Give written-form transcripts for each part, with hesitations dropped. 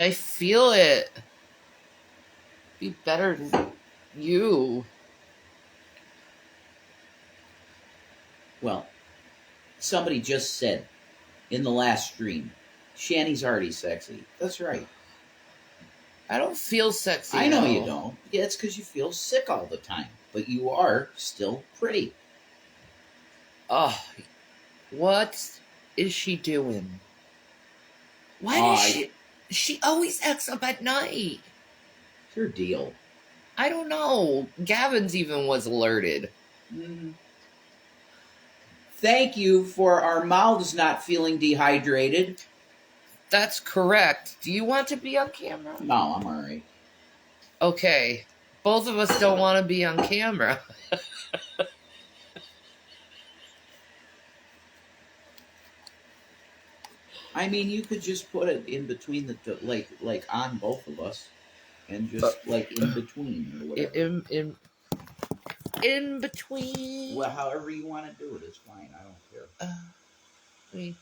I feel it. Be better than you. Well, somebody just said in the last stream, Shanny's already sexy. That's right. I don't feel sexy. I know though. you don't. Yeah, it's because you feel sick all the time. But you are still pretty. Oh, what is she doing? Why does I she? She always acts up at night. It's your deal. I don't know. Gavin's even was alerted. Mm. Thank you for our mouths not feeling dehydrated. That's correct. Do you want to be on camera? No, I'm all right. Okay. Both of us don't want to be on camera. I mean, you could just put it in between like on both of us, and just like in between or whatever. In between. Well, however you want to do it, it's fine. I don't care. Wait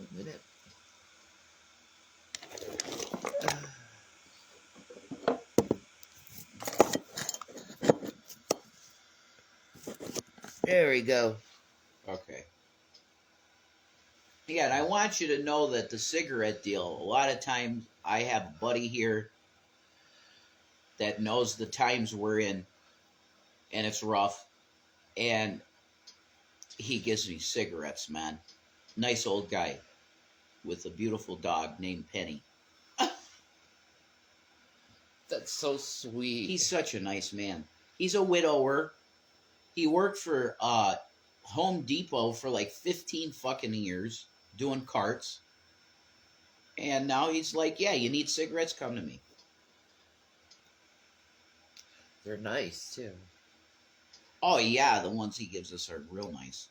a minute. There we go. Okay. Yeah, and I want you to know that the cigarette deal, a lot of times I have a buddy here that knows the times we're in, and it's rough, and he gives me cigarettes, man. Nice old guy with a beautiful dog named Penny. That's so sweet. He's such a nice man. He's a widower. He worked for Home Depot for like 15 fucking years doing carts. And now he's like, yeah, you need cigarettes? Come to me. They're nice, too. Oh, yeah, the ones he gives us are real nice.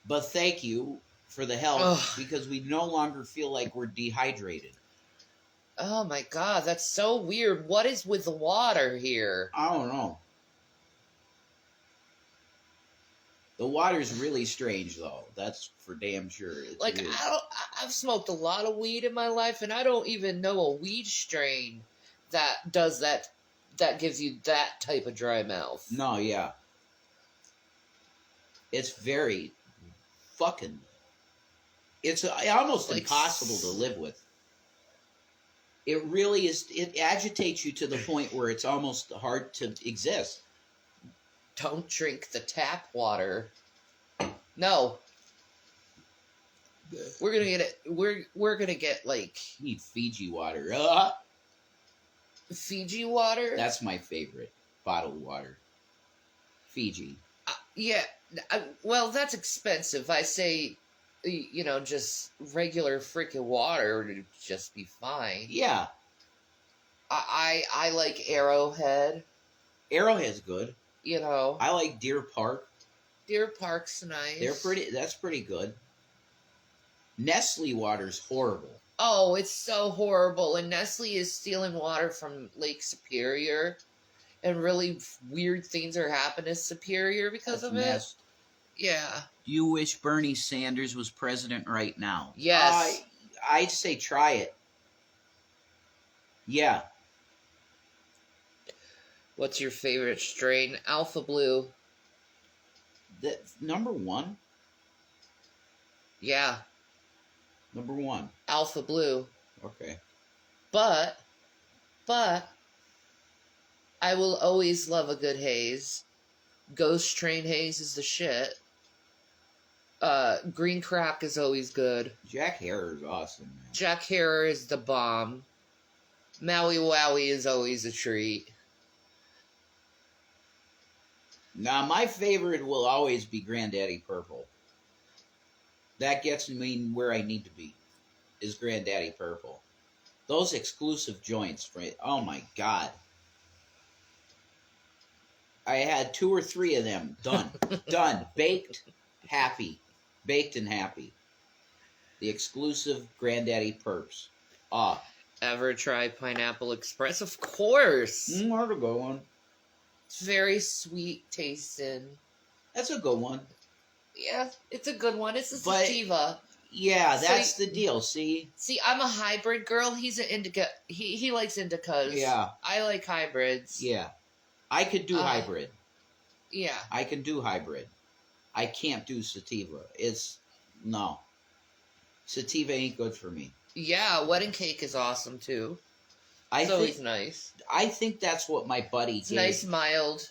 But thank you for the help. Ugh. Because we no longer feel like we're dehydrated. Oh, my God, that's so weird. What is with the water here? I don't know. The water's really strange, though. That's for damn sure. It's like, weird. I've smoked a lot of weed in my life, and I don't even know a weed strain that does that gives you that type of dry mouth. No, yeah. It's very fucking... It's almost like impossible to live with. It really is. It agitates you to the point where it's almost hard to exist. Don't drink the tap water. No. We're gonna get it. We're gonna get like... You need Fiji water. Fiji water? That's my favorite. Bottled water. Fiji. Yeah. Well, that's expensive. I say, just regular freaking water would just be fine. Yeah. I like Arrowhead. Arrowhead's good. I like Deer Park. Deer Park's nice. That's pretty good. Nestle water's horrible. Oh, it's so horrible. And Nestle is stealing water from Lake Superior. And really weird things are happening to Superior because of it. Yeah. Do you wish Bernie Sanders was president right now? Yes. I'd say try it. Yeah. What's your favorite strain? Alpha Blue. Number one? Yeah. Number one. Alpha Blue. Okay. But, I will always love a good haze. Ghost Train haze is the shit. Green Crack is always good. Jack Herer is awesome, man. Jack Herer is the bomb. Maui Wowie is always a treat. Now, my favorite will always be Granddaddy Purple. That gets me where I need to be, is Granddaddy Purple. Those exclusive joints, oh my God. I had 2 or 3 of them. Done. Done. Baked, happy. Baked and happy. The exclusive Granddaddy Perps. Ever try Pineapple Express? Of course. That's a good one. It's very sweet tasting. That's a good one. Yeah, it's a good one. It's a sativa. Yeah, that's the deal. See, I'm a hybrid girl. He's an indica. He likes indicas. Yeah, I like hybrids. yeah. I could do hybrid. Yeah, I can do hybrid. I can't do sativa. No. Sativa ain't good for me. yeah. Wedding cake is awesome too. He's nice. I think that's what my buddy gave. Nice, mild.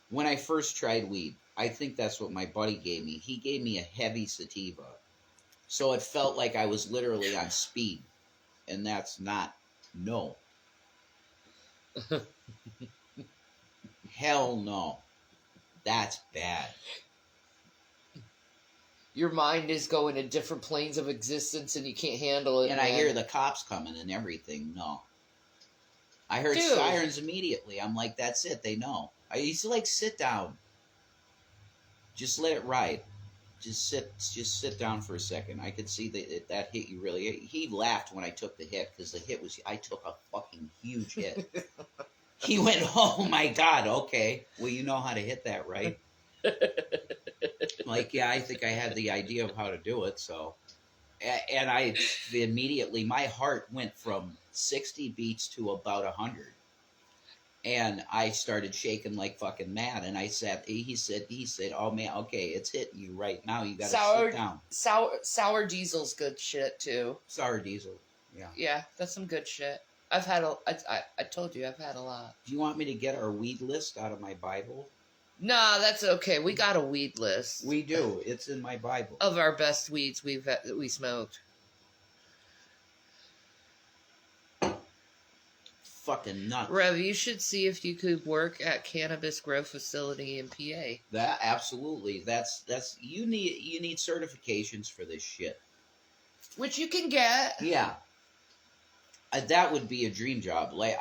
When I first tried weed, I think that's what my buddy gave me. He gave me a heavy sativa. So it felt like I was literally on speed. And that's not, no. Hell no. That's bad. Your mind is going to different planes of existence and you can't handle it. And I hear the cops coming and everything. No. I heard sirens immediately. I'm like, that's it. They know. I used to like, sit down. Just let it ride. Just sit down for a second. I could see that hit you really. He laughed when I took the hit because the hit was, I took a fucking huge hit. He went, oh my God, okay. Well, you know how to hit that, right? Like, yeah, I think I had the idea of how to do it. So, and I immediately, my heart went from 60 beats to about 100. And I started shaking like fucking mad. And he said, oh man, okay, it's hitting you right now. You got to sit down. Sour diesel's good shit too. Sour diesel, yeah. Yeah, that's some good shit. I've had I told you, I've had a lot. Do you want me to get our weed list out of my Bible? Nah, that's okay. We got a weed list. We do. It's in my Bible. Of our best weeds we smoked. Fucking nuts. Rev, you should see if you could work at cannabis grow facility in PA. That absolutely. That's you need certifications for this shit. Which you can get. Yeah. That would be a dream job. Like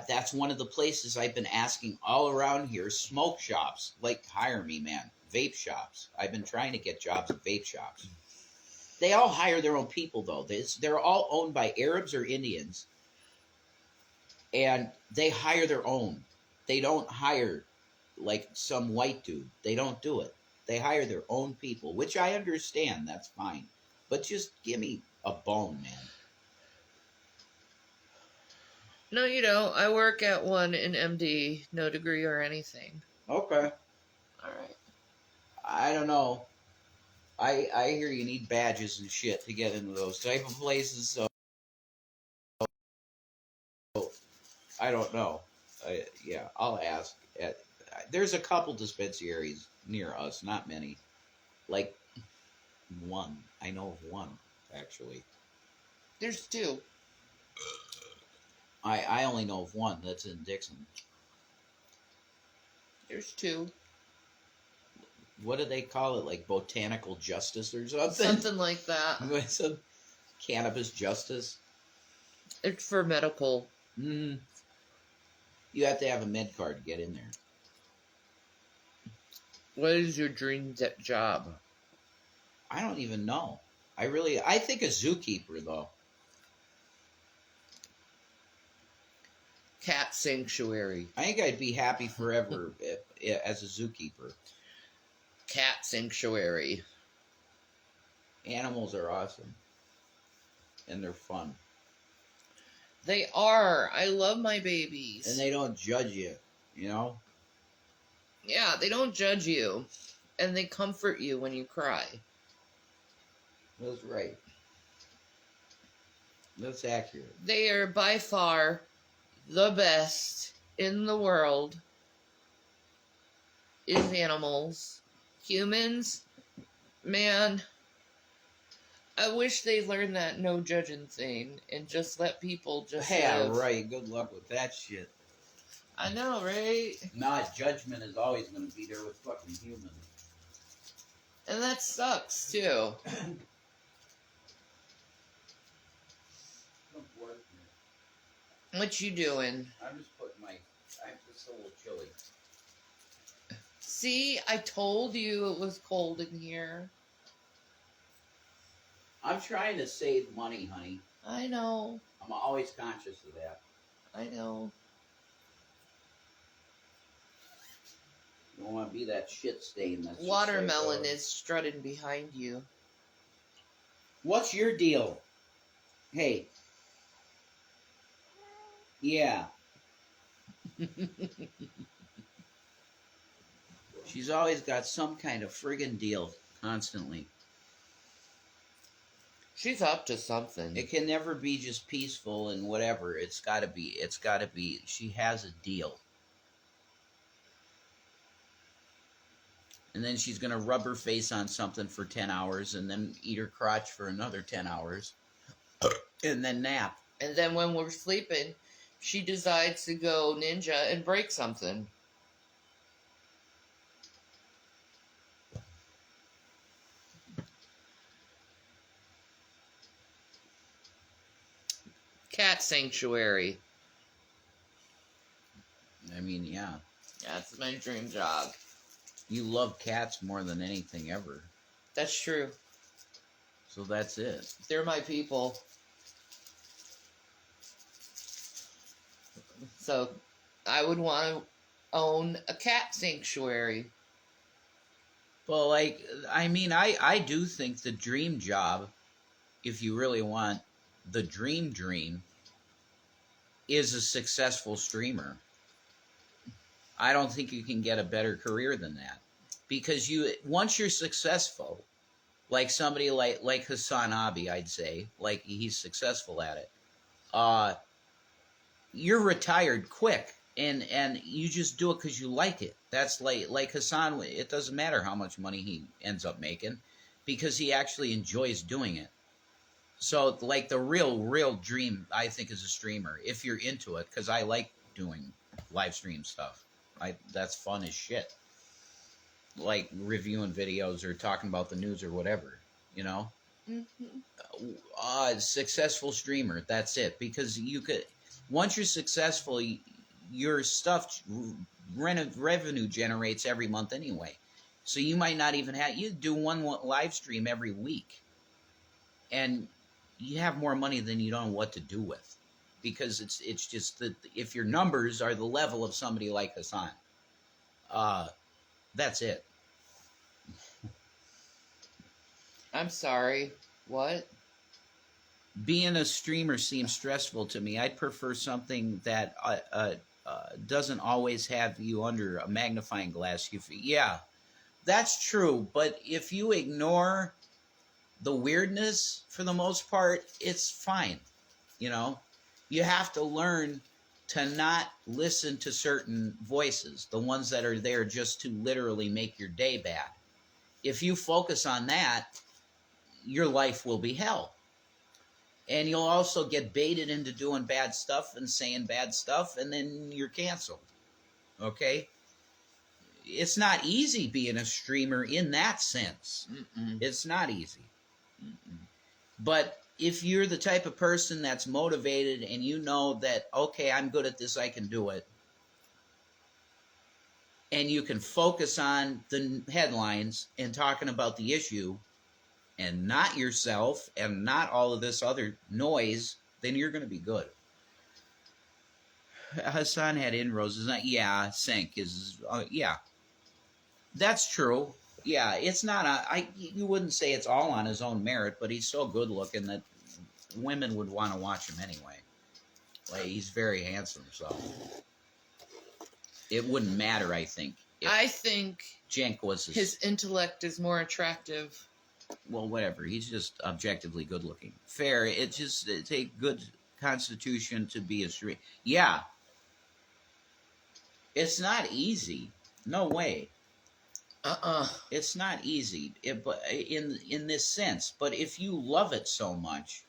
that's one of the places I've been asking all around here. Smoke shops, like, hire me, man. Vape shops. I've been trying to get jobs at vape shops. They all hire their own people, though. They're all owned by Arabs or Indians, and they hire their own. They don't hire like some white dude. They don't do it. They hire their own people, which I understand. That's fine, but just give me a bone, man. No, you don't. I work at one in MD, no degree or anything. Okay. All right. I don't know. I hear you need badges and shit to get into those type of places, so I don't know. Yeah, I'll ask. There's a couple dispensaries near us, not many. Like, one. I know of one, actually. There's two. I only know of one that's in Dixon. There's two. What do they call it? Like botanical justice or something? Something like that. Some cannabis justice? It's for medical. You have to have a med card to get in there. What is your dream job? I don't even know. I think a zookeeper, though. Cat sanctuary. I think I'd be happy forever as a zookeeper. Cat sanctuary. Animals are awesome. And they're fun. They are. I love my babies. And they don't judge you, you know? Yeah, they don't judge you. And they comfort you when you cry. That's right. That's accurate. They are by far the best in the world is animals. Humans, man, I wish they learned that no judging thing and just let people just live. Right. Good luck with that shit. I know, right? Nah, judgment is always going to be there with fucking humans. And that sucks, too. What you doing? I'm just putting I'm just a little chilly. See, I told you it was cold in here. I'm trying to save money, honey. I know. I'm always conscious of that. I know. You don't want to be that shit stain. That's Watermelon is strutting behind you. What's your deal? Hey. Yeah. She's always got some kind of friggin' deal constantly. She's up to something. It can never be just peaceful and whatever. It's gotta be, she has a deal. And then she's gonna rub her face on something for 10 hours and then eat her crotch for another 10 hours. And then nap. And then when we're sleeping, she decides to go ninja and break something. Cat sanctuary. I mean, yeah. That's my dream job. You love cats more than anything ever. That's true. So that's it. They're my people. So I would want to own a cat sanctuary. Well, like, I mean, I do think the dream job, if you really want the dream, is a successful streamer. I don't think you can get a better career than that. Because once you're successful, like somebody like Hassan Abi, I'd say, like he's successful at it, you're retired quick. And you just do it because you like it. That's like Hassan. It doesn't matter how much money he ends up making, because he actually enjoys doing it. So like the real dream, I think, is a streamer if you're into it. Because I like doing live stream stuff. That's fun as shit. Like reviewing videos or talking about the news or whatever, you know. Mm-hmm. Successful streamer. That's it. Because you could, once you're successful, your stuff revenue generates every month anyway. So you might not even have, you do one live stream every week, and you have more money than you don't know what to do with, because it's just that if your numbers are the level of somebody like Hassan, that's it. I'm sorry. What? Being a streamer seems stressful to me. I'd prefer something that doesn't always have you under a magnifying glass. Yeah, that's true. But if you ignore the weirdness for the most part, it's fine. You know, you have to learn to not listen to certain voices, the ones that are there just to literally make your day bad. If you focus on that, your life will be hell. And you'll also get baited into doing bad stuff and saying bad stuff, and then you're canceled. Okay? It's not easy being a streamer in that sense. Mm-mm. It's not easy. Mm-mm. But if you're the type of person that's motivated and you know that, okay, I'm good at this, I can do it, and you can focus on the headlines and talking about the issue and not yourself and not all of this other noise, then you're going to be good. Hassan had inroads. Is not, yeah, Sink is, yeah. That's true. Yeah, it's not, you wouldn't say it's all on his own merit, but he's so good looking that women would want to watch him anyway. Like, he's very handsome, so it wouldn't matter, I think. I think Jenk was his intellect is more attractive. Well, whatever. He's just objectively good looking. Fair. It's a good constitution to be a streamer. Yeah. It's not easy. No way. It's not easy. But in this sense. But if you love it so much,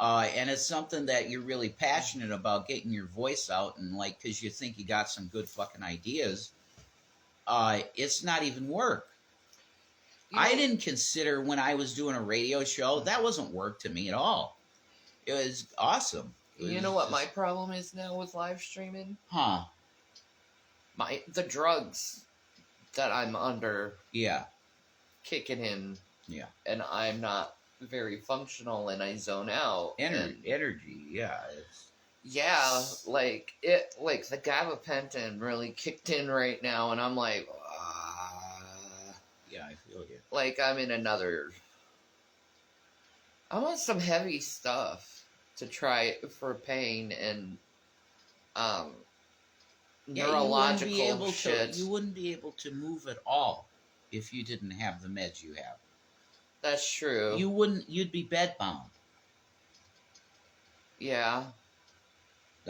and it's something that you're really passionate about, getting your voice out, and like, because you think you got some good fucking ideas, it's not even work. I didn't consider, when I was doing a radio show, that wasn't work to me at all. It was awesome. You know what my problem is now with live streaming? Huh. The drugs that I'm under. Yeah. Kicking in. Yeah. And I'm not very functional, and I zone out. Energy, yeah. Yeah, like the gabapentin really kicked in right now, and I'm like, yeah, I feel you. Like I'm in another I want some heavy stuff to try for pain and Yeah, you wouldn't be neurological able shit. you wouldn't be able to move at all if you didn't have the meds you have. That's true. You'd be bedbound. Yeah.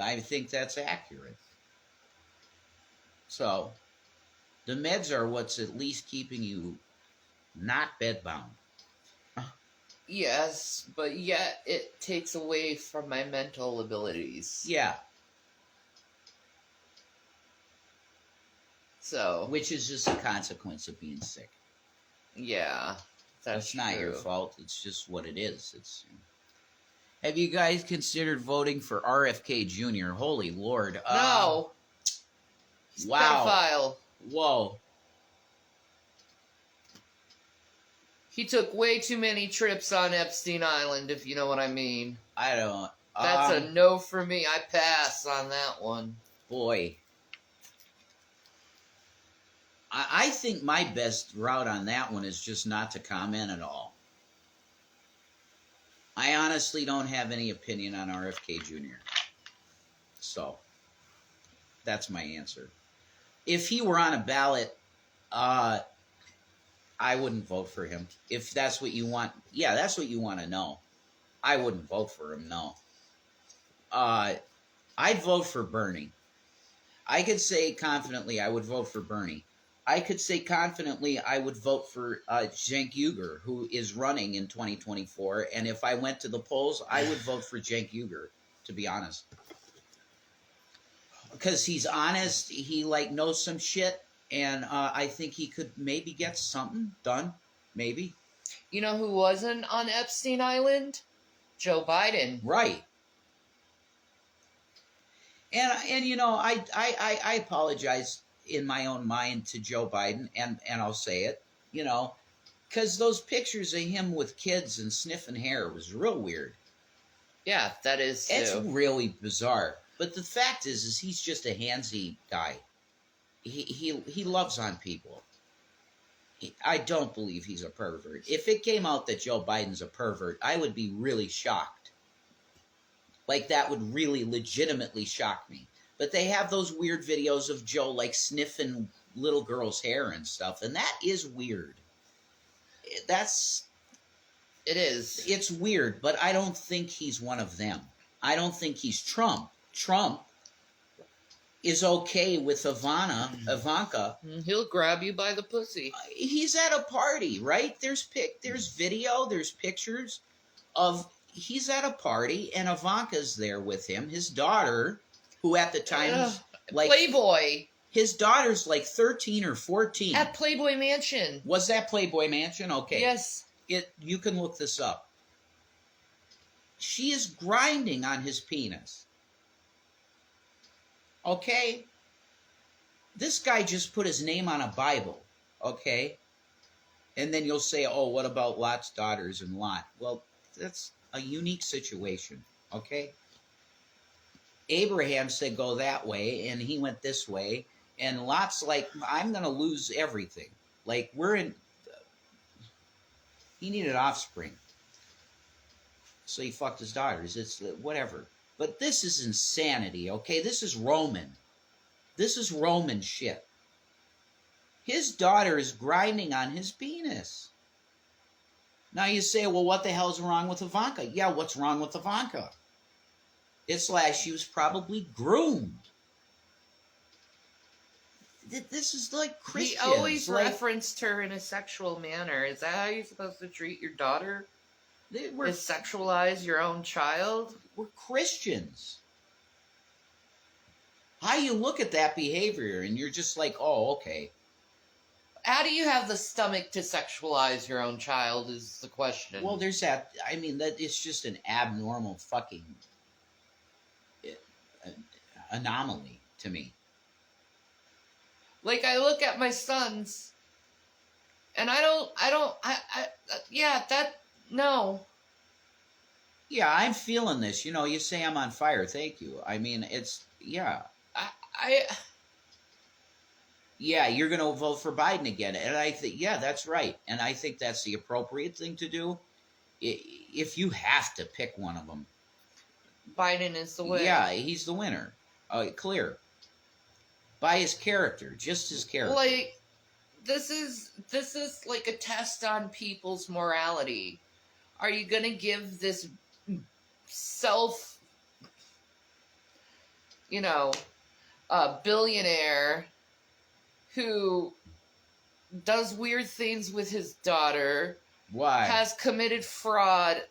I think that's accurate. So, the meds are what's at least keeping you not bedbound. Yes, but yet it takes away from my mental abilities. Yeah. So. Which is just a consequence of being sick. Yeah. That's not true. your fault. It's just what it is. Have you guys considered voting for RFK Jr.? Holy Lord. No. He's wow. pedophile. Whoa. He took way too many trips on Epstein Island, if you know what I mean. I don't. That's a no for me. I pass on that one. Boy. I think my best route on that one is just not to comment at all. I honestly don't have any opinion on RFK Jr. So, that's my answer. If he were on a ballot, I wouldn't vote for him. If that's what you want, yeah, that's what you want to know. I wouldn't vote for him, no. I'd vote for Bernie. I could say confidently I would vote for Bernie. I could say confidently I would vote for Cenk Uygur, who is running in 2024. And if I went to the polls, I would vote for Cenk Uygur, to be honest. Because he's honest, he knows some shit, and I think he could maybe get something done. Maybe. You know who wasn't on Epstein Island? Joe Biden. Right. And you know, I apologize in my own mind to Joe Biden, and I'll say it, you know, because those pictures of him with kids and sniffing hair was real weird. Yeah, that is too. It's really bizarre. But the fact is he's just a handsy guy. He loves on people. I don't believe he's a pervert. If it came out that Joe Biden's a pervert, I would be really shocked. That would really legitimately shock me. But they have those weird videos of Joe sniffing little girls' hair and stuff, and that is weird. It is. It's weird, but I don't think he's one of them. I don't think he's Trump. Trump is okay with Ivanka. He'll grab you by the pussy. He's at a party, right? There's video, there's pictures of he's at a party and Ivanka's there with him. His daughter, who at the time Playboy. His daughter's 13 or 14. At Playboy Mansion. Was that Playboy Mansion? Okay. Yes. You can look this up. She is grinding on his penis. Okay? This guy just put his name on a Bible. Okay? And then you'll say, oh, what about Lot's daughters and Lot? Well, that's a unique situation. Okay? Abraham said go that way, and he went this way. And Lot's I'm going to lose everything. He needed offspring. So he fucked his daughters. It's whatever. But this is insanity, okay? This is Roman. This is Roman shit. His daughter is grinding on his penis. Now you say, well, what the hell's wrong with Ivanka? Yeah, what's wrong with Ivanka? It's she was probably groomed. This is Christians. He always referenced her in a sexual manner. Is that how you're supposed to treat your daughter? Is sexualize your own child? We're Christians. How you look at that behavior and you're just oh, okay. How do you have the stomach to sexualize your own child is the question. Well, there's that. I mean, that it's just an abnormal fucking anomaly to me. I look at my sons and no. Yeah, I'm feeling this. You know, you say I'm on fire. Thank you. I mean, it's, yeah. Yeah, you're going to vote for Biden again. And I think, yeah, that's right. And I think that's the appropriate thing to do. if you have to pick one of them, Biden is the winner. Yeah, he's the winner. Clear. By his character, just his character. Like, this is like a test on people's morality. Are you going to give this self, billionaire who does weird things with his daughter, Why? has committed fraud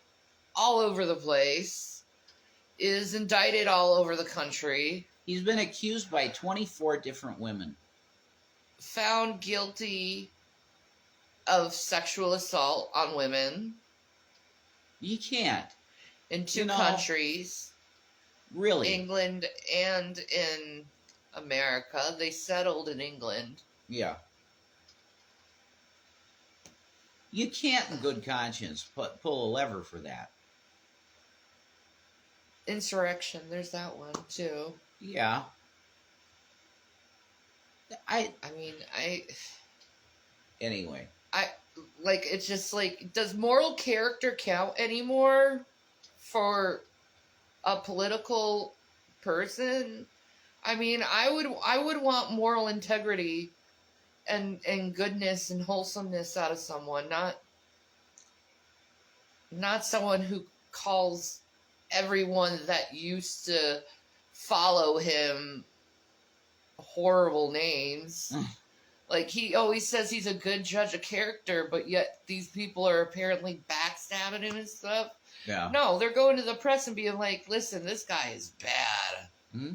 all over the place, is indicted all over the country, He's been accused by 24 different women. found guilty of sexual assault on women You can't. in two countries, Really? England and in America. They settled in England. Yeah. You can't, in good conscience, pull a lever for that. Insurrection, there's that one too. Yeah. Anyway. It's just like, does moral character count anymore for a political person? I mean, I would want moral integrity and goodness and wholesomeness out of someone, not someone who calls everyone that used to follow him horrible names. Like, he always says he's a good judge of character, but yet these people are apparently backstabbing him and stuff. Yeah. No, they're going to the press and being like, listen, this guy is bad. Hmm?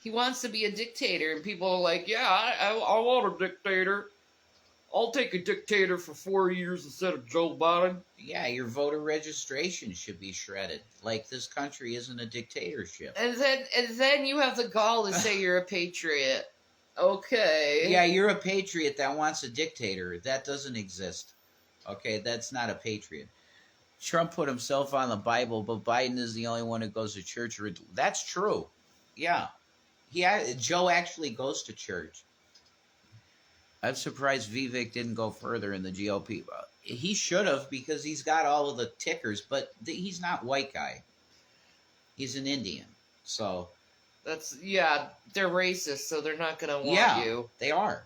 He wants to be a dictator, and people are like, yeah, I want a dictator. I'll take a dictator for 4 years instead of Joe Biden. Yeah, your voter registration should be shredded. Like, this country isn't a dictatorship. And then you have the gall to say you're a patriot. Okay. Yeah, you're a patriot that wants a dictator. That doesn't exist. Okay, that's not a patriot. Trump put himself on the Bible, but Biden is the only one who goes to church. That's true. Yeah. Joe actually goes to church. I'm surprised Vivek didn't go further in the GOP. He should have, because he's got all of the tickers, but he's not white guy. He's an Indian. So they're racist, so they're not going to want you. They are.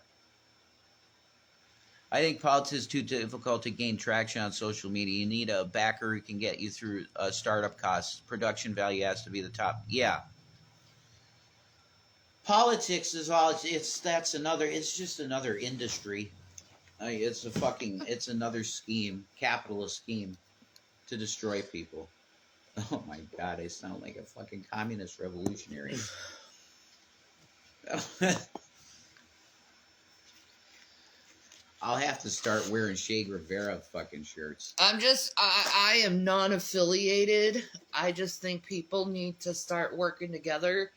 I think politics is too difficult to gain traction on social media. You need a backer who can get you through startup costs. Production value has to be the top. Yeah. Politics is all it's just another industry. It's another scheme, capitalist scheme to destroy people. Oh my God, I sound like a fucking communist revolutionary. I'll have to start wearing Che Guevara fucking shirts. I am non-affiliated. I just think people need to start working together.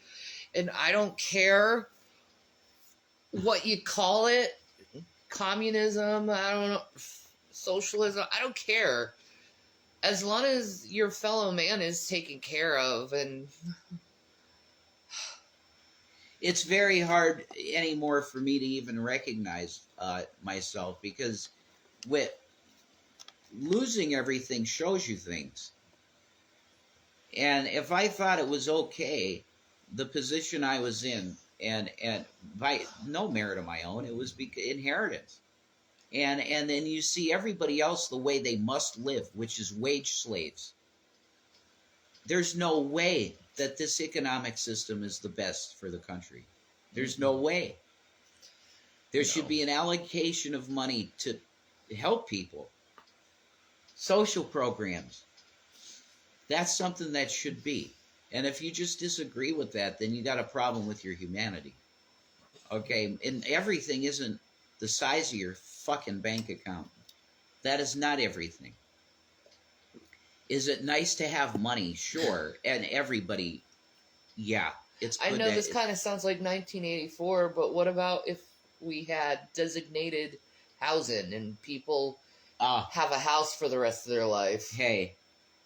And I don't care what you call it. Communism, I don't know, socialism, I don't care. As long as your fellow man is taken care of. And it's very hard anymore for me to even recognize myself, because with losing everything shows you things. And if I thought it was okay, the position I was in, and by no merit of my own, it was inheritance. And then you see everybody else the way they must live, which is wage slaves. There's no way that this economic system is the best for the country. There's no way. There should be an allocation of money to help people. Social programs. That's something that should be. And if you just disagree with that, then you got a problem with your humanity. Okay? And everything isn't the size of your fucking bank account. That is not everything. Is it nice to have money? Sure. And everybody, yeah. It's good. I know this kind of sounds like 1984, but what about if we had designated housing and people have a house for the rest of their life? Hey,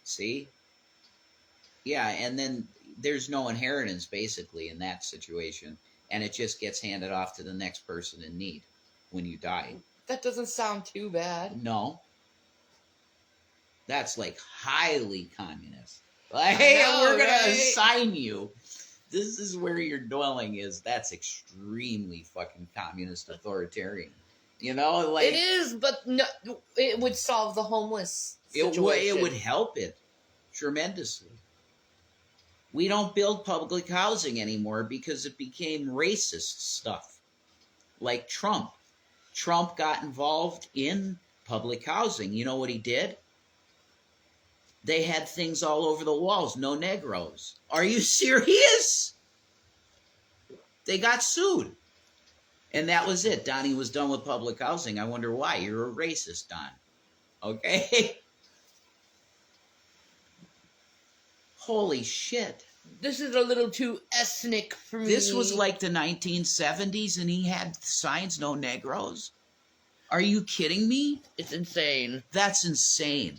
see? Yeah, and then there's no inheritance, basically, in that situation, and it just gets handed off to the next person in need when you die. That doesn't sound too bad. No. That's like highly communist. Like, hey, we're going to assign you. This is where your dwelling is. That's extremely fucking communist authoritarian. You know, like it is, but no, it would solve the homeless situation. It would help it tremendously. We don't build public housing anymore because it became racist stuff. Like Trump. Trump got involved in public housing. You know what he did? They had things all over the walls. No Negroes. Are you serious? They got sued. And that was it. Donnie was done with public housing. I wonder why. You're a racist, Don. Okay? Holy shit. This is a little too ethnic for me. This was like the 1970s and he had signs, no Negroes? Are you kidding me? It's insane. That's insane.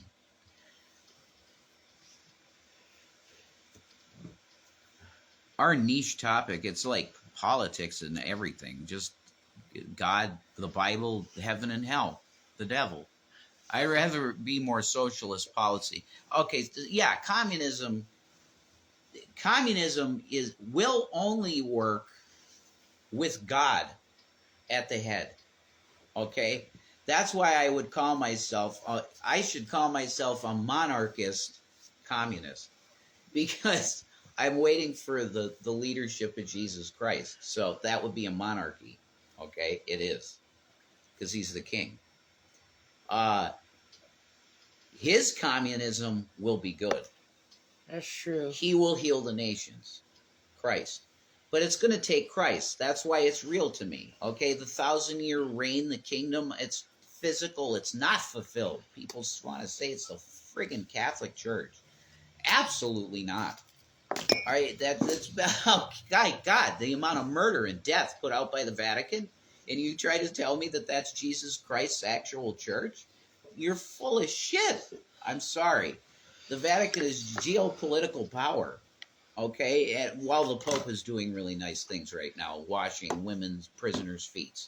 Our niche topic, it's like politics and everything. Just God, the Bible, heaven and hell, the devil. I'd rather be more socialist policy. Okay, yeah, communism will only work with God at the head. Okay? That's why I would call myself, I should call myself a monarchist communist. Because I'm waiting for the leadership of Jesus Christ. So that would be a monarchy. Okay? It is. Because he's the king. His communism will be good. That's true. He will heal the nations. Christ. But it's going to take Christ. That's why it's real to me. Okay? The 1,000-year reign, the kingdom, it's physical. It's not fulfilled. People want to say it's the friggin' Catholic Church. Absolutely not. All right? That's oh, God, the amount of murder and death put out by the Vatican, and you try to tell me that that's Jesus Christ's actual church? You're full of shit. I'm sorry. The Vatican is geopolitical power, okay? And while the Pope is doing really nice things right now, washing women's prisoners' feet,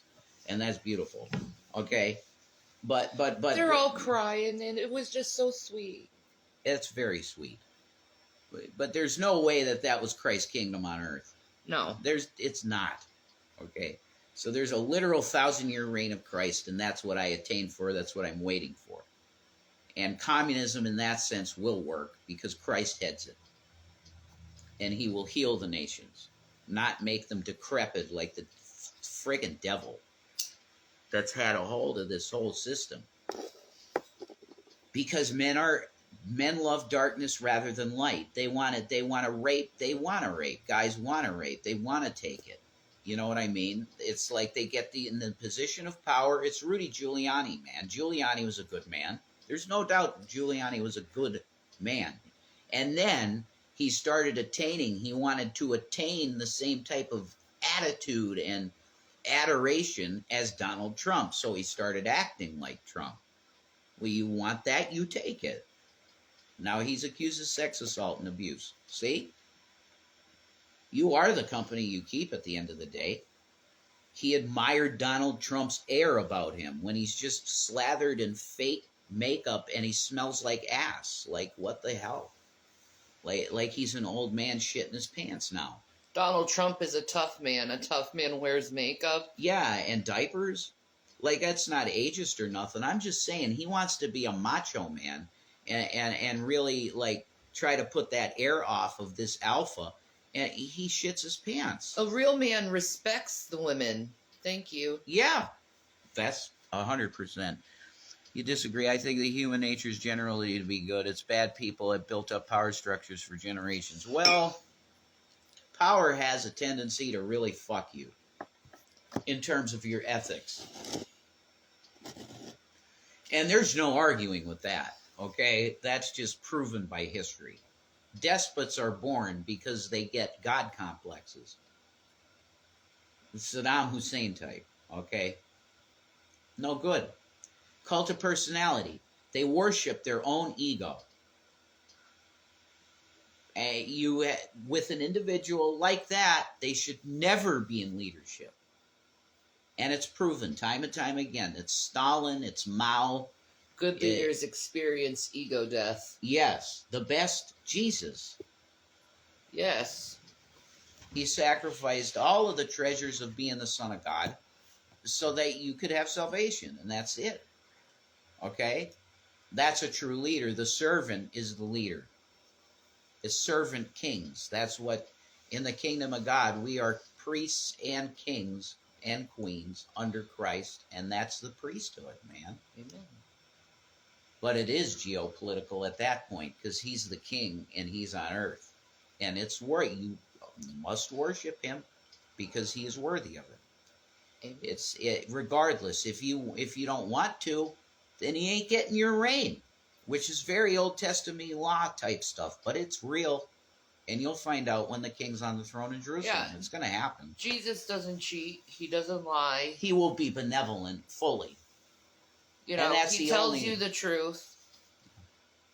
and that's beautiful, okay? But they're all crying, and it was just so sweet. It's very sweet, but there's no way that was Christ's kingdom on earth. No, it's not, okay? So there's a literal 1,000-year reign of Christ, and that's what I attain for. That's what I'm waiting for. And communism in that sense will work because Christ heads it. And he will heal the nations, not make them decrepit like the friggin' devil that's had a hold of this whole system. Because men love darkness rather than light. They want to rape. Guys want to rape. They want to take it. You know what I mean? It's like they get in the position of power. It's Rudy Giuliani, man. Giuliani was a good man. There's no doubt Giuliani was a good man. And then he started he wanted to attain the same type of attitude and adoration as Donald Trump. So he started acting like Trump. Well, you want that? You take it. Now he's accused of sex assault and abuse. See? You are the company you keep at the end of the day. He admired Donald Trump's air about him when he's just slathered in fake makeup and he smells like ass. Like, what the hell? Like he's an old man shitting his pants now. Donald Trump is a tough man. A tough man wears makeup. Yeah, and diapers. Like, that's not ageist or nothing. I'm just saying he wants to be a macho man and really, like, try to put that air off of this alpha. And he shits his pants. A real man respects the women. Thank you. Yeah, that's 100%. You disagree? I think that human nature is generally to be good. It's bad people that built up power structures for generations. Well, power has a tendency to really fuck you in terms of your ethics. And there's no arguing with that, okay? That's just proven by history. Despots are born because they get God complexes. The Saddam Hussein type, okay? No good. Cult of personality. They worship their own ego. With an individual like that, they should never be in leadership. And it's proven time and time again. It's Stalin, it's Mao. Good leaders experience ego death. Yes, the best, Jesus. Yes. He sacrificed all of the treasures of being the Son of God so that you could have salvation, and that's it. Okay? That's a true leader. The servant is the leader. It's servant kings. That's what, in the kingdom of God, we are priests and kings and queens under Christ, and that's the priesthood, man. Amen. But it is geopolitical at that point because he's the king and he's on earth. And it's worthy. You must worship him because he is worthy of it. Amen. Regardless, if you don't want to, then he ain't getting your reign, which is very Old Testament law type stuff, but it's real. And you'll find out when the king's on the throne in Jerusalem. Yeah. It's going to happen. Jesus doesn't cheat. He doesn't lie. He will be benevolent fully. You know, he tells you the truth.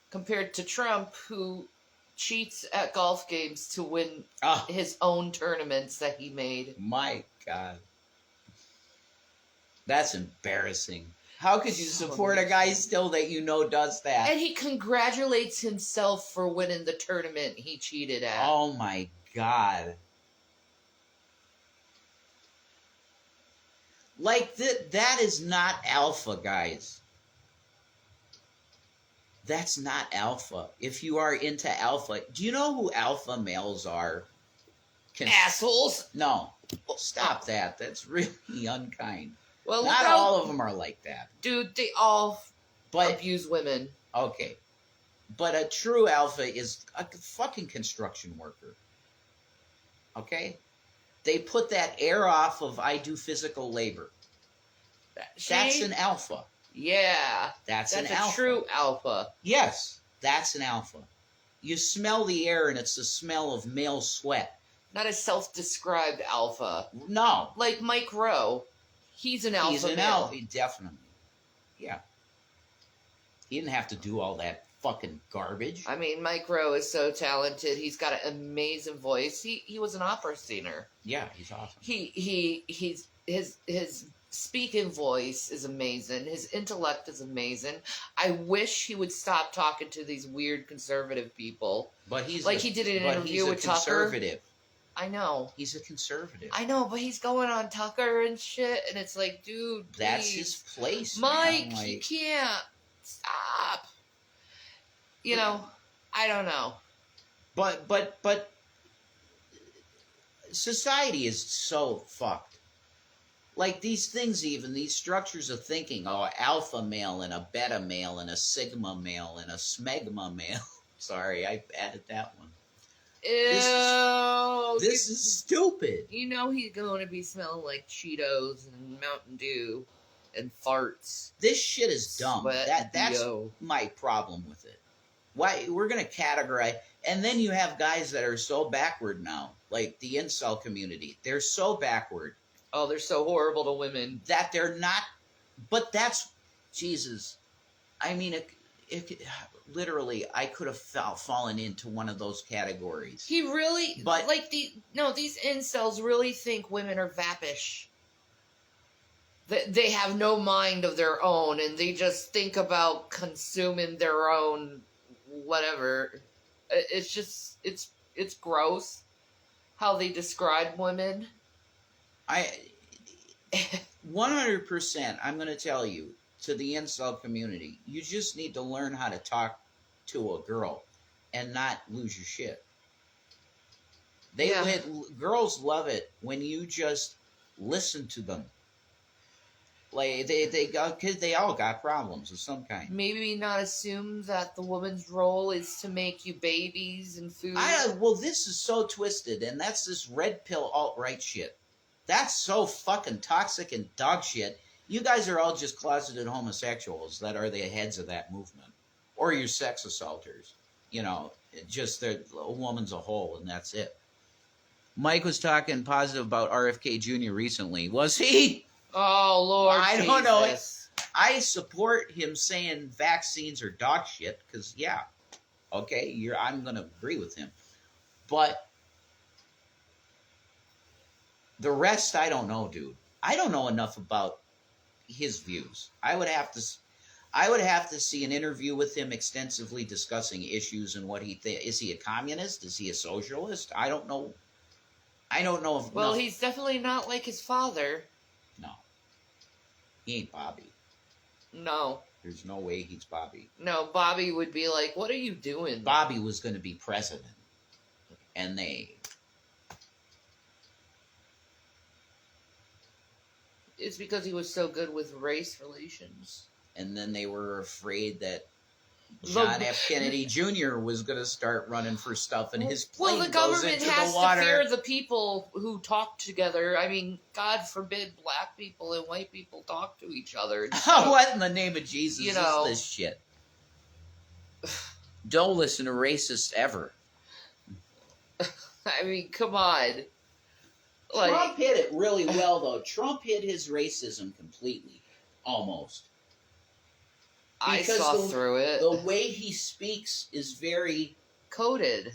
Compared to Trump, who cheats at golf games to win his own tournaments that he made. My God. That's embarrassing. How could you support a guy still that you know does that? And he congratulates himself for winning the tournament he cheated at. Oh my God. Like, that is not alpha, guys. That's not alpha. If you are into alpha, do you know who alpha males are? Assholes? No. Stop that. That's really unkind. Well, not all of them are like that. Dude, they all abuse women. Okay. But a true alpha is a fucking construction worker. Okay? They put that air off of I do physical labor. That's an alpha. Yeah. That's an alpha. That's a true alpha. Yes, that's an alpha. You smell the air and it's the smell of male sweat. Not a self-described alpha. No. Like Mike Rowe. He's an alpha. He's an alpha, definitely. Yeah. He didn't have to do all that fucking garbage. I mean, Mike Rowe is so talented. He's got an amazing voice. He was an opera singer. Yeah, he's awesome. His speaking voice is amazing. His intellect is amazing. I wish he would stop talking to these weird conservative people. But he's like he did in an interview with conservative. Tucker. I know. He's a conservative. I know, but he's going on Tucker and shit, and it's like, dude, please. That's his place, Mike, man. You can't. Stop. You know, I don't know. But society is so fucked. Like these things, even these structures of thinking, alpha male and a beta male and a sigma male and a smegma male. Sorry, I added that one. Ew. This is stupid. You know he's going to be smelling like Cheetos and Mountain Dew and farts. This shit is dumb. That's my problem with it. Why we're going to categorize, and then you have guys that are so backward now, like the incel community. They're so backward. Oh, they're so horrible to women. That they're not, but that's, Jesus. I mean, literally, I could have fallen into one of those categories. He really, but like these incels really think women are vappish. They have no mind of their own, and they just think about consuming their own whatever. It's just, it's gross how they describe women. 100%, I'm going to tell you, to the incel community, you just need to learn how to talk to a girl and not lose your shit. Girls love it when you just listen to them. Like they all got problems of some kind. Maybe not assume that the woman's role is to make you babies and food. Well, this is so twisted, and that's this red pill alt-right shit. That's so fucking toxic and dog shit. You guys are all just closeted homosexuals that are the heads of that movement. Or you're sex assaulters. You know, just a woman's a whole, and that's it. Mike was talking positive about RFK Jr. recently. Was he? Oh, Lord I Jesus. don't know. I support him saying vaccines are dog shit, because, yeah, okay, I'm going to agree with him. But the rest, I don't know, dude. I don't know enough about his views. I would have to see an interview with him extensively discussing issues and what he thinks. Is he a communist? Is he a socialist? I don't know. I don't know if Well, enough. he's definitely not like his father. No, he ain't Bobby. No. There's no way he's Bobby. No, Bobby would be like, what are you doing? Bobby was going to be president, and It's because he was so good with race relations. then they were afraid that John F. Kennedy Jr. was going to start running for stuff, and his plane the goes government into has the water. to fear the people who talk together. I mean, God forbid black people and white people talk to each other. What in the name of Jesus You know. is this shit? Don't listen to racists ever. I mean, come on. Trump hit it really well, though. Trump hit his racism completely, almost. I saw through it. The way he speaks is very coded.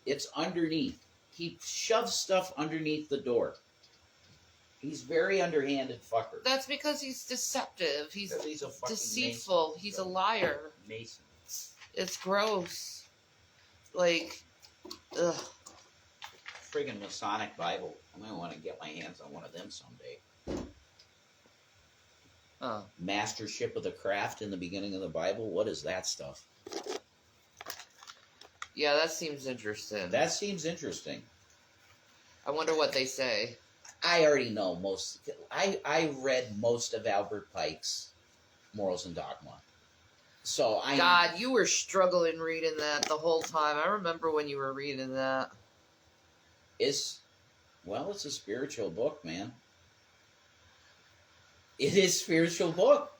It's underneath. He shoves stuff underneath the door. He's very underhanded fucker. That's because he's deceptive. He's a fucking deceitful. Mason. He's a liar. Mason. It's gross. Like, ugh. Friggin' Masonic Bible. I might want to get my hands on one of them someday. Mastership of the craft in the beginning of the Bible. What is that stuff? Yeah, that seems interesting. That seems interesting. I wonder what they say. I already know most. I read most of Albert Pike's Morals and Dogma. So God, you were struggling reading that the whole time. I remember when you were reading that. It's a spiritual book, man. It is a spiritual book.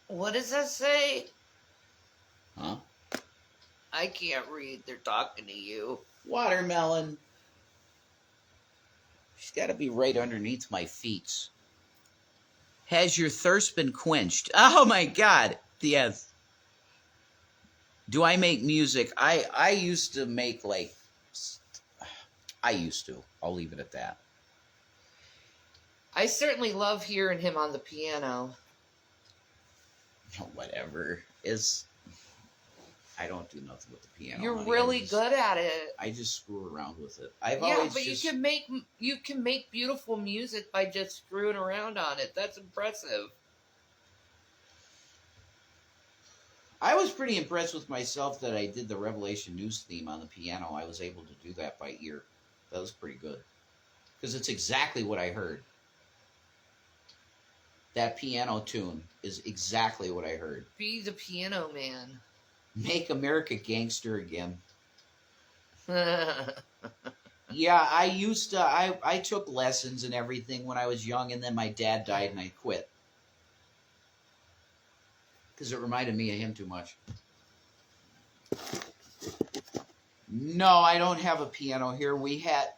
What does that say? Huh? I can't read. They're talking to you. Watermelon. She's got to be right underneath my feet. Has your thirst been quenched? Oh my God. Yes. Do I make music? I used to make I'll leave it at that. I certainly love hearing him on the piano. Whatever. I don't do nothing with the piano. You're really good at it. I just screw around with it. You can make beautiful music by just screwing around on it. That's impressive. I was pretty impressed with myself that I did the Revelation News theme on the piano. I was able to do that by ear. That was pretty good. Because it's exactly what I heard. That piano tune is exactly what I heard. Be the piano man. Make America gangster again. Yeah, I took lessons and everything when I was young, and then my dad died and I quit. Because it reminded me of him too much. No, I don't have a piano here. We had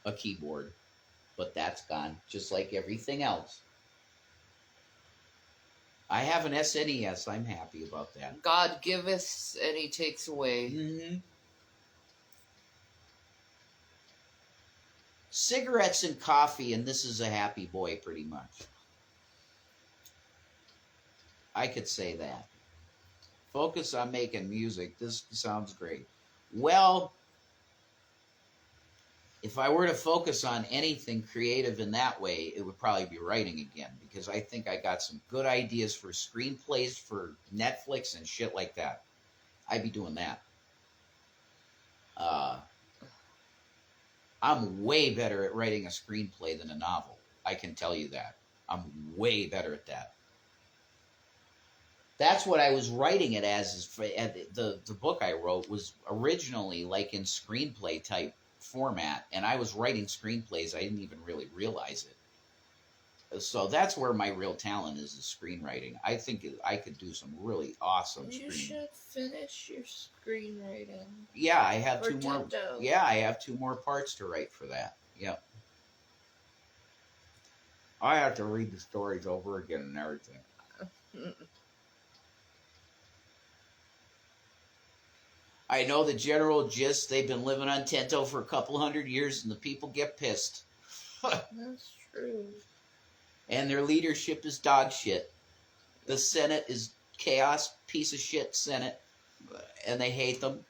a keyboard, but that's gone, just like everything else. I have an SNES. I'm happy about that. God giveth and he takes away. Mm-hmm. Cigarettes and coffee, and this is a happy boy, pretty much. I could say that. Focus on making music. This sounds great. Well, if I were to focus on anything creative in that way, it would probably be writing again, because I think I got some good ideas for screenplays for Netflix and shit like that. I'd be doing that. I'm way better at writing a screenplay than a novel. I can tell you that. I'm way better at that. That's what I was writing it as. The book I wrote was originally like in screenplay type format, and I was writing screenplays. I didn't even really realize it. So that's where my real talent is screenwriting. I think I could do some really awesome You should finish your screenwriting. Yeah, I have or two more. Tendo. Yeah, I have 2 more parts to write for that. Yep. I have to read the stories over again and everything. I know the general gist. They've been living on Tento for a couple hundred years, and the people get pissed. That's true. And their leadership is dog shit. The Senate is chaos, piece of shit Senate, and they hate them.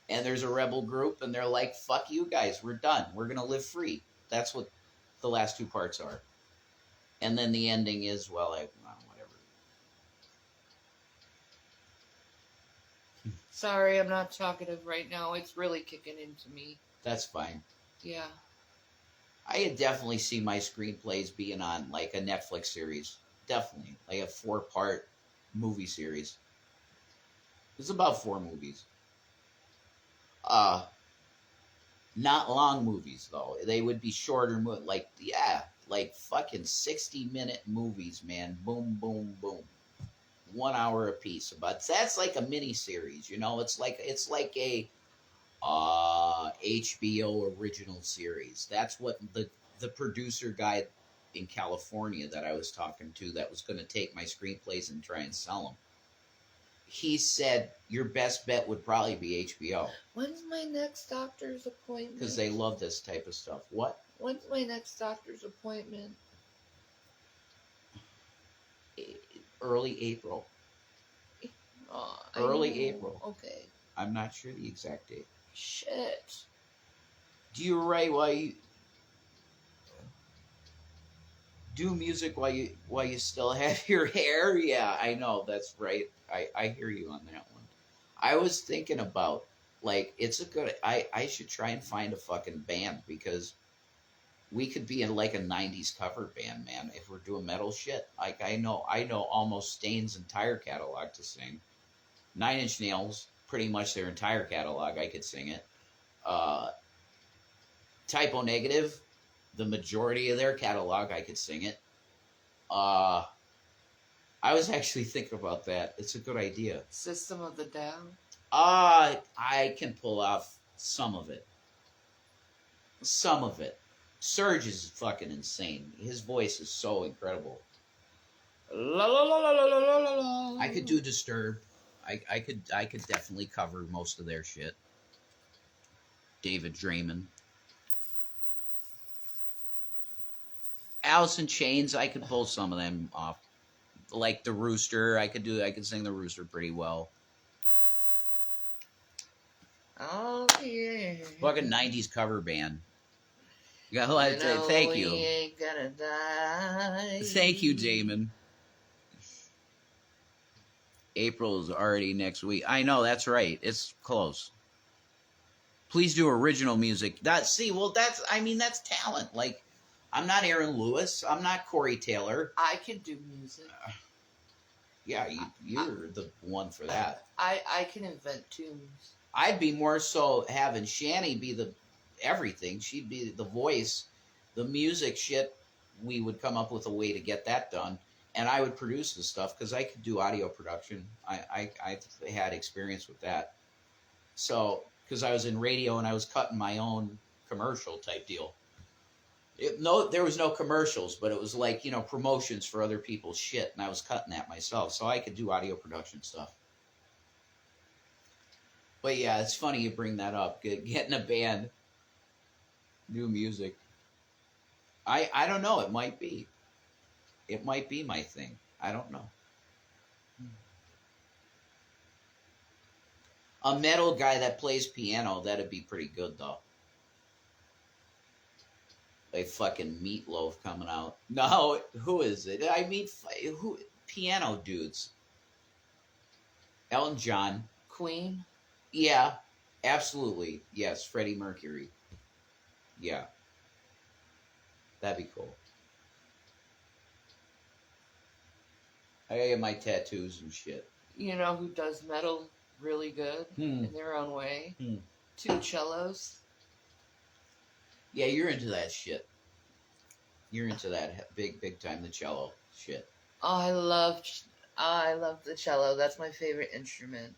And there's a rebel group, and they're like, fuck you guys, we're done. We're going to live free. That's what the last two parts are. And then the ending is, well, whatever. Sorry, I'm not talkative right now. It's really kicking into me. That's fine. Yeah. I had definitely seen my screenplays being on like a Netflix series. Definitely. Like a 4-part movie series. It's about 4 movies. Not long movies though. They would be shorter, like fucking 60-minute movies, man. Boom, boom, boom. 1 hour a piece. But that's like a mini series, you know. It's like a HBO original series. That's what the producer guy in California that I was talking to that was going to take my screenplays and try and sell them. He said your best bet would probably be HBO. When's my next doctor's appointment? Because they love this type of stuff. What? When's my next doctor's appointment? Early April. April. Okay. I'm not sure the exact date. Shit. Do you write while you do music while you still have your hair? Yeah, I know, that's right. I hear you on that one. I was thinking about, like, it's a good, I should try and find a fucking band, because we could be in like a 90s cover band, man, if we're doing metal shit. Like, I know almost Stain's entire catalog to sing. 9 Inch Nails, pretty much their entire catalog, I could sing it. Typo Negative, the majority of their catalog, I could sing it. I was actually thinking about that. It's a good idea. System of the Down? I can pull off some of it. Some of it. Surge is fucking insane. His voice is so incredible. La la la la la la la la. I could do Disturbed. I could definitely cover most of their shit. David Draymond. Alice in Chains, I could pull some of them off. Like the Rooster, I could sing the Rooster pretty well. Oh yeah. Fucking 90s cover band. Thank you. We ain't gonna die. Thank you, Damon. April is already next week. I know, that's right. It's close. Please do original music. That's talent. Like, I'm not Aaron Lewis. I'm not Corey Taylor. I can do music. Yeah, you're the one for that. I can invent tunes. I'd be more so having Shanny be the everything. She'd be the voice, the music shit. We would come up with a way to get that done, and I would produce the stuff because I could do audio production. I've had experience with that. So, because I was in radio and I was cutting my own commercial type deal. There was no commercials, but it was like, promotions for other people's shit, and I was cutting that myself, so I could do audio production stuff. But yeah, it's funny you bring that up. Getting a band, new music. I don't know. It might be. It might be my thing. I don't know. A metal guy that plays piano, that'd be pretty good, though. Like fucking Meatloaf coming out. No, who is it? I mean, who? Piano dudes. Elton John. Queen? Yeah, absolutely. Yes, Freddie Mercury. Yeah. That'd be cool. I gotta get my tattoos and shit. You know who does metal really good in their own way? 2 cellos. Yeah, you're into that shit. You're into that big time, the cello shit. Oh, I love the cello. That's my favorite instrument.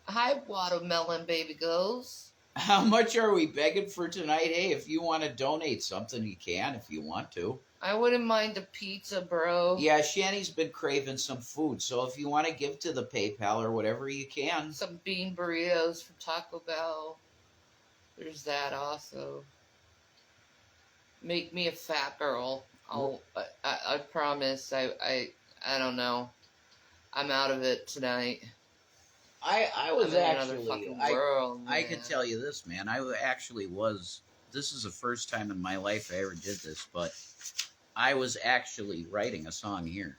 Hi, watermelon baby girls. How much are we begging for tonight? Hey, if you want to donate something, you can if you want to. I wouldn't mind a pizza, bro. Yeah, Shanny's been craving some food, so if you want to give to the PayPal or whatever, you can. Some bean burritos from Taco Bell. There's that also. Make me a fat girl. I promise. I don't know. I'm out of it tonight. I I'm was in another actually fucking world, I man. could tell you this, man. Actually was. This is the first time in my life I ever did this, but I was actually writing a song here.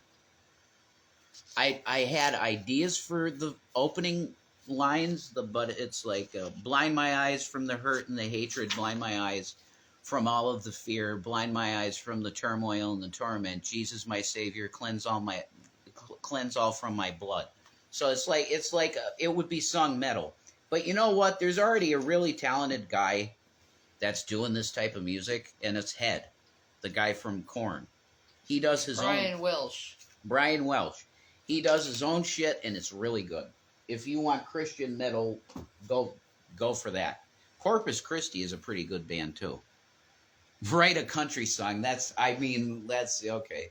I had ideas for the opening lines, but it's like blind my eyes from the hurt and the hatred, blind my eyes from all of the fear, blind my eyes from the turmoil and the torment. Jesus, my Savior, cleanse all from my blood. So it would be sung metal. But you know what? There's already a really talented guy that's doing this type of music, and it's Head, the guy from Korn. He does his own. Brian Welch. He does his own shit, and it's really good. If you want Christian metal, go for that. Corpus Christi is a pretty good band too. Write a country song. That's okay.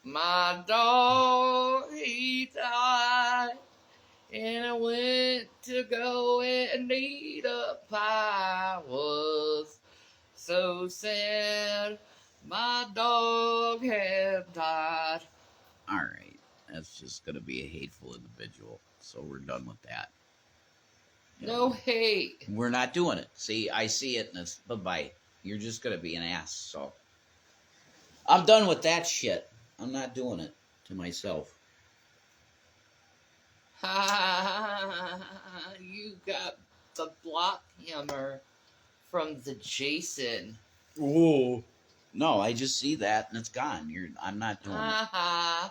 My dog, he died, and I went to go and eat a pie. Was so sad. My dog had died. All right. That's just going to be a hateful individual. So we're done with that. No hate. We're not doing it. See, I see it, and it's bye-bye. You're just going to be an ass. So I'm done with that shit. I'm not doing it to myself. You got the block hammer from the Jason. Ooh. No, I just see that and it's gone. I'm not doing it.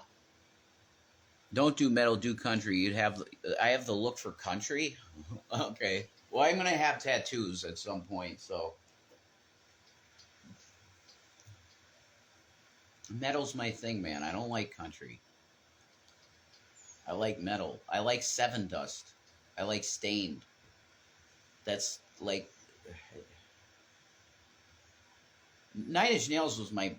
Don't do metal, do country. I have the look for country. Okay. Well, I'm gonna have tattoos at some point, so metal's my thing, man. I don't like country. I like metal. I like Seven Dust. I like Stained. That's like Nine Inch Nails was my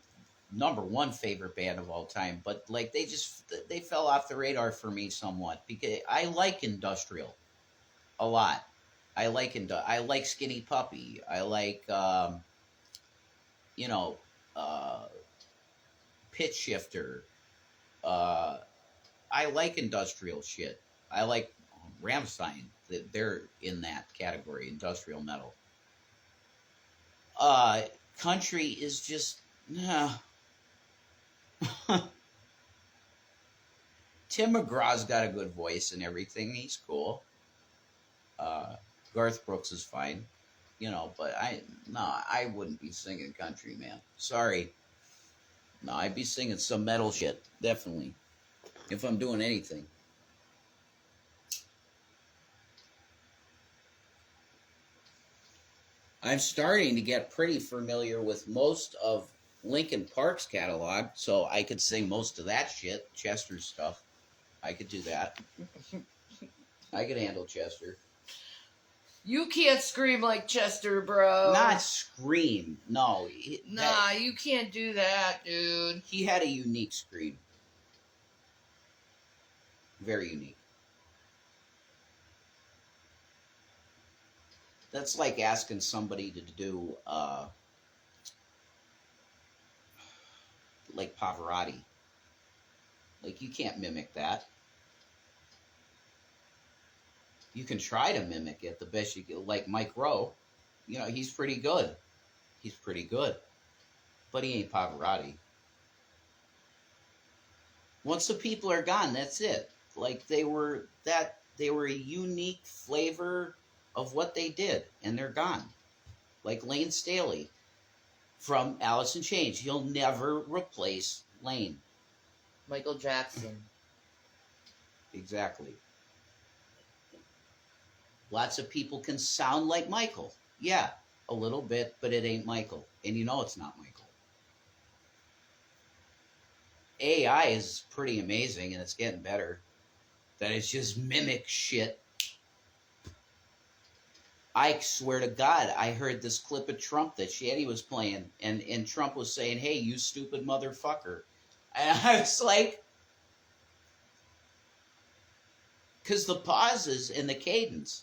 number one favorite band of all time, but like they fell off the radar for me somewhat because I like industrial a lot. I like Skinny Puppy. I like you know Pitch Shifter. I like industrial shit. I like Rammstein. They're in that category, industrial metal. Country is just Tim McGraw's got a good voice and everything. He's cool. Garth Brooks is fine, but I wouldn't be singing country, man. Sorry. No, I'd be singing some metal shit, definitely, if I'm doing anything. I'm starting to get pretty familiar with most of Linkin Park's catalog, so I could sing most of that shit, Chester's stuff. I could do that. I could handle Chester. You can't scream like Chester, bro. Not scream, no. You can't do that, dude. He had a unique scream. Very unique. That's like asking somebody to do, like Pavarotti. Like, you can't mimic that. You can try to mimic it the best you can. Like Mike Rowe, he's pretty good. He's pretty good. But he ain't Pavarotti. Once the people are gone, that's it. Like, they were a unique flavor of what they did, and they're gone. Like Lane Staley from Alice in Chains. He'll never replace Lane. Michael Jackson. Exactly. Lots of people can sound like Michael. Yeah, a little bit, but it ain't Michael. And it's not Michael. AI is pretty amazing, and it's getting better. That it's just mimic shit. I swear to God, I heard this clip of Trump that Shanny was playing, and Trump was saying, "Hey, you stupid motherfucker," and I was like, because the pauses and the cadence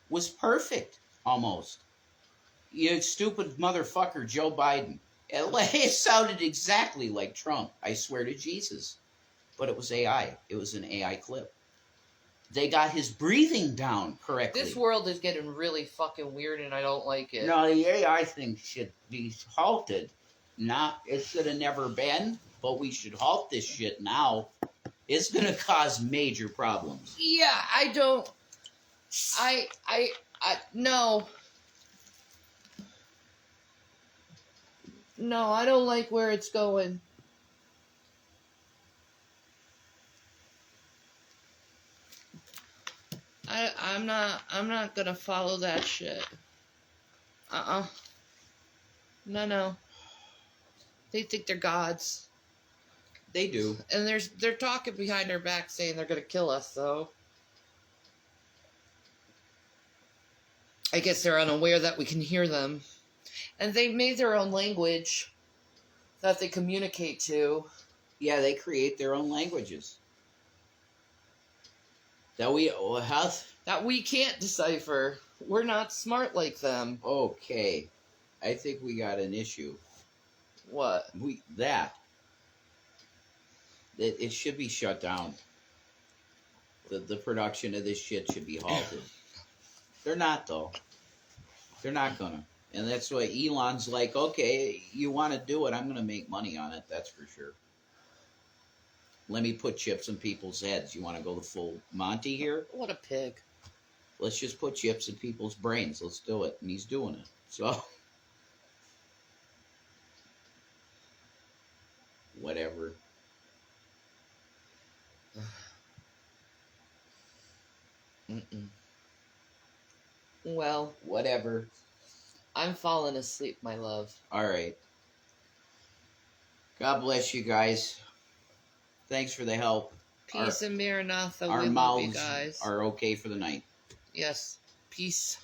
was perfect, almost. You stupid motherfucker, Joe Biden. It sounded exactly like Trump. I swear to Jesus, but it was AI. It was an AI clip. They got his breathing down correctly. This world is getting really fucking weird, and I don't like it. No, the AI thing should be halted. It should have never been, but we should halt this shit now. It's gonna cause major problems. Yeah, I don't. No. No, I don't like where it's going. I'm not gonna follow that shit. No. They think they're gods. They do. And they're talking behind our back saying they're gonna kill us, though. I guess they're unaware that we can hear them. And they've made their own language that they communicate to. Yeah, they create their own languages. That we can't decipher. We're not smart like them. Okay. I think we got an issue. What? It should be shut down. The production of this shit should be halted. They're not, though. They're not gonna. And that's why Elon's like, okay, you want to do it, I'm gonna make money on it, that's for sure. Let me put chips in people's heads. You want to go the full Monty here? What a pig. Let's just put chips in people's brains. Let's do it. And he's doing it. So, whatever. Well, whatever. I'm falling asleep, my love. All right. God bless you guys. Thanks for the help. Peace and Maranatha. Our we mouths love you guys. are okay for the night. Yes. Peace.